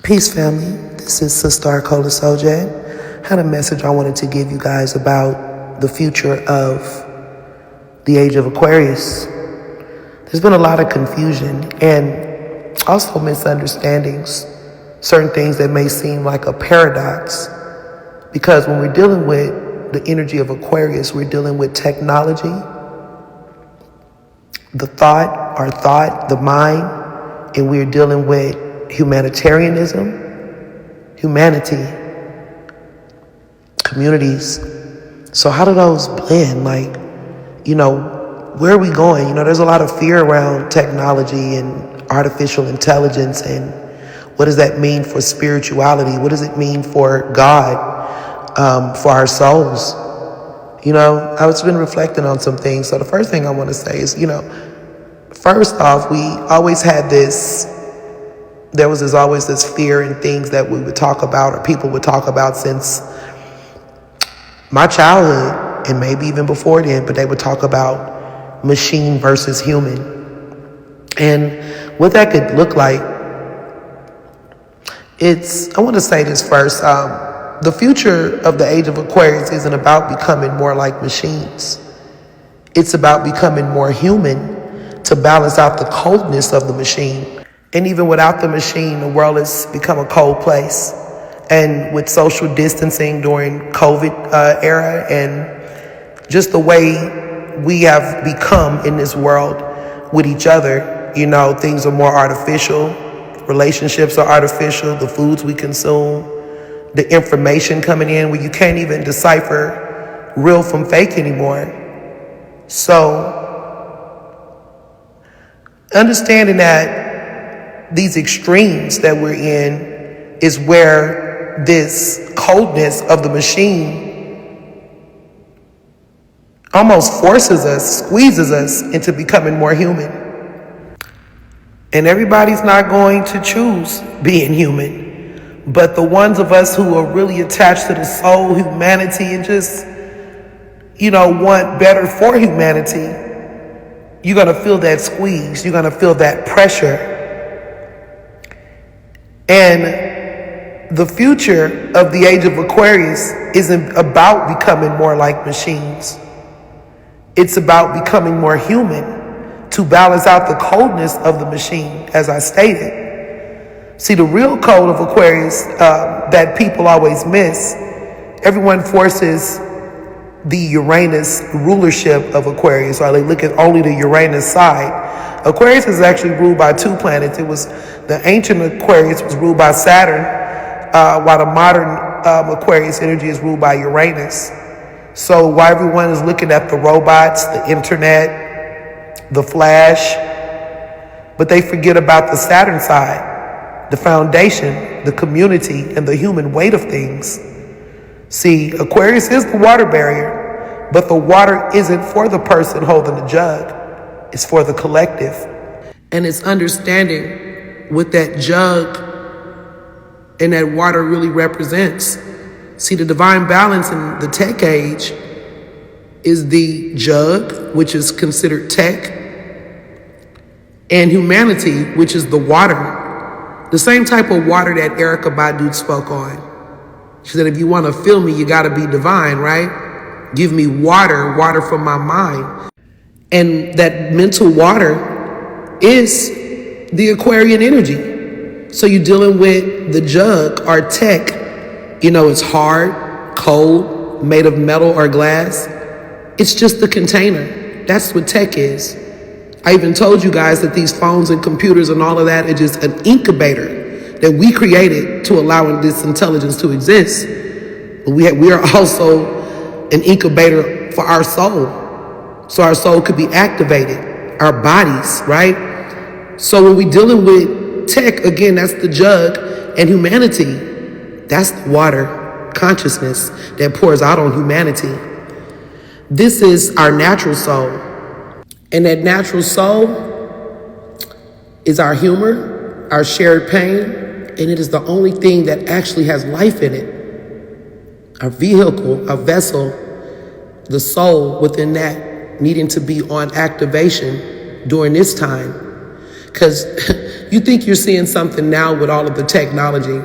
Peace, family. This is Sister Arcola Sojan. Had a message I wanted to give you guys about the future of the age of Aquarius. There's been a lot of confusion and also misunderstandings, certain things that may seem like a paradox, because when we're dealing with the energy of Aquarius, we're dealing with technology, our thought, the mind, and we're dealing with humanitarianism, humanity, communities. So how do those blend? Where are we going? There's a lot of fear around technology and artificial intelligence, and what does that mean for spirituality? What does it mean for God, for our souls? I've been reflecting on some things. So the first thing I want to say is, first off, we always had there was always this fear and things that we would talk about, or people would talk about, since my childhood and maybe even before then, but they would talk about machine versus human and what that could look like. I want to say this first. The future of the age of Aquarius isn't about becoming more like machines. It's about becoming more human to balance out the coldness of the machine. And even without the machine, the world has become a cold place. And with social distancing during COVID era, and just the way we have become in this world with each other, things are more artificial. Relationships are artificial. The foods we consume, the information coming in where you can't even decipher real from fake anymore. So understanding that these extremes that we're in is where this coldness of the machine almost forces us, squeezes us into becoming more human. And everybody's not going to choose being human, but the ones of us who are really attached to the soul, humanity, and just, want better for humanity, you're going to feel that squeeze. You're going to feel that pressure. And the future of the age of Aquarius isn't about becoming more like machines. It's about becoming more human to balance out the coldness of the machine, as I stated. See, the real cold of Aquarius that people always miss, everyone forces the Uranus rulership of Aquarius, or they look at only the Uranus side. Aquarius is actually ruled by two planets. The ancient Aquarius was ruled by Saturn, while the modern Aquarius energy is ruled by Uranus. So while everyone is looking at the robots, the internet, the flash, but they forget about the Saturn side, the foundation, the community, and the human weight of things. See, Aquarius is the water barrier, but the water isn't for the person holding the jug. It's for the collective. And it's understanding what that jug and that water really represents. See, the divine balance in the tech age is the jug, which is considered tech, and humanity, which is the water. The same type of water that Erykah Badu spoke on. She said, if you want to feel me, you got to be divine, right? Give me water from my mind. And that mental water is the Aquarian energy. So you're dealing with the jug, or tech. It's hard, cold, made of metal or glass. It's just the container. That's what tech is. I even told you guys that these phones and computers and all of that are just an incubator that we created to allow this intelligence to exist. But we are also an incubator for our soul. So our soul could be activated, our bodies, right? So when we're dealing with tech, again, that's the jug, and humanity, that's the water consciousness that pours out on humanity. This is our natural soul. And that natural soul is our humor, our shared pain, and it is the only thing that actually has life in it. Our vehicle, our vessel, the soul within that needing to be on activation during this time. Because You think you're seeing something now with all of the technology.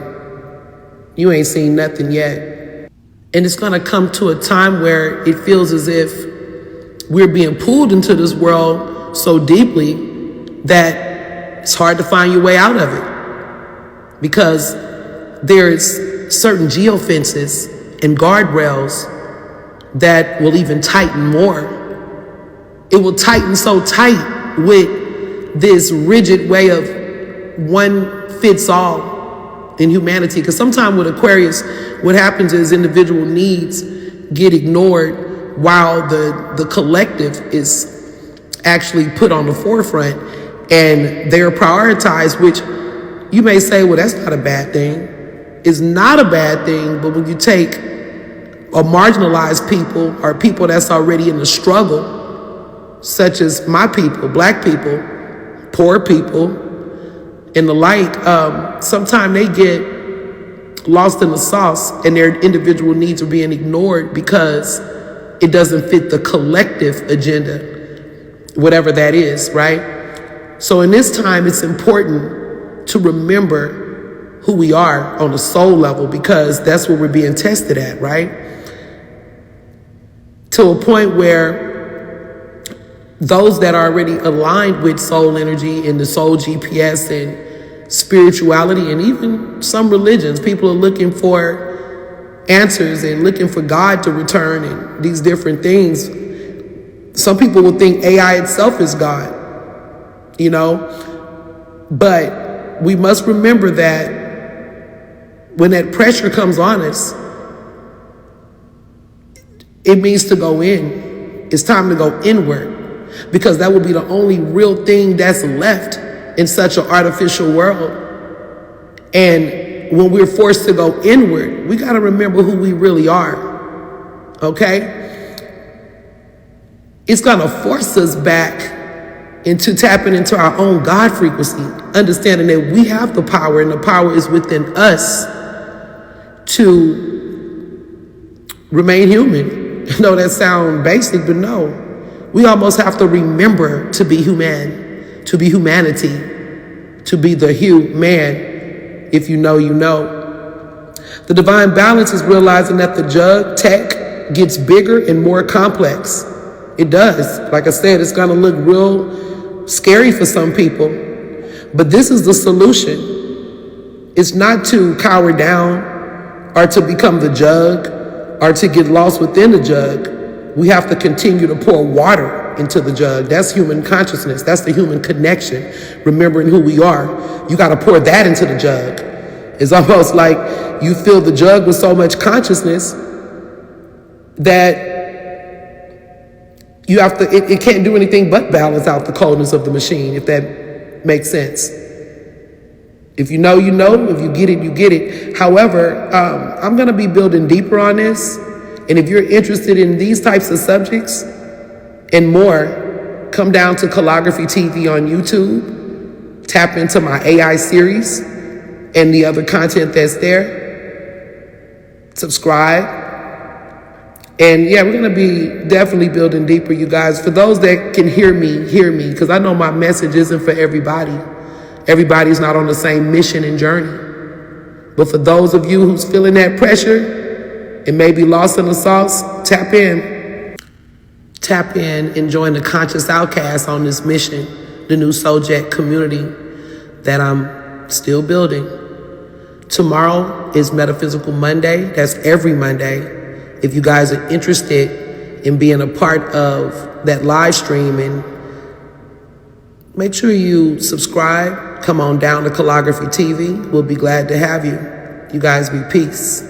You ain't seen nothing yet. And it's going to come to a time where it feels as if we're being pulled into this world so deeply that it's hard to find your way out of it. Because there's certain geofences and guardrails that will even tighten more. It will tighten so tight with this rigid way of one fits all in humanity. Because sometimes with Aquarius, what happens is individual needs get ignored while the collective is actually put on the forefront and they're prioritized, which you may say, well, that's not a bad thing. It's not a bad thing, but when you take a marginalized people or people that's already in the struggle, such as my people, black people, poor people, and the like, sometimes they get lost in the sauce and their individual needs are being ignored because it doesn't fit the collective agenda, whatever that is, right? So in this time, it's important to remember who we are on the soul level, because that's what we're being tested at, right? To a point where those that are already aligned with soul energy and the soul GPS and spirituality and even some religions, people are looking for answers and looking for God to return and these different things. Some people will think AI itself is God, you know, but we must remember that when that pressure comes on us, it means to go in. It's time to go inward, because that will be the only real thing that's left in such an artificial world. And when we're forced to go inward, we got to remember who we really are, okay? It's going to force us back into tapping into our own God frequency, understanding that we have the power and the power is within us to remain human. I know that sounds basic, but no. We almost have to remember to be human, to be humanity, to be the human. If you know, you know. The divine balance is realizing that the jug tech gets bigger and more complex. It does. Like I said, it's going to look real scary for some people. But this is the solution. It's not to cower down or to become the jug or to get lost within the jug. We have to continue to pour water into the jug. That's human consciousness. That's the human connection. Remembering who we are. You got to pour that into the jug. It's almost like you fill the jug with so much consciousness that you have to, it can't do anything but balance out the coldness of the machine, if that makes sense. If you know, you know. If you get it, you get it. However, I'm going to be building deeper on this. And if you're interested in these types of subjects and more, come down to Calligraphy TV on YouTube. Tap into my AI series and the other content that's there. Subscribe. And yeah, we're going to be definitely building deeper, you guys. For those that can hear me, because I know my message isn't for everybody. Everybody's not on the same mission and journey. But for those of you who's feeling that pressure and maybe lost in the sauce, tap in. Tap in and join the Conscious Outcast on this mission, the new Souljet community that I'm still building. Tomorrow is Metaphysical Monday. That's every Monday. If you guys are interested in being a part of that live stream, and make sure you subscribe, come on down to Calligraphy TV. We'll be glad to have you. You guys be peace.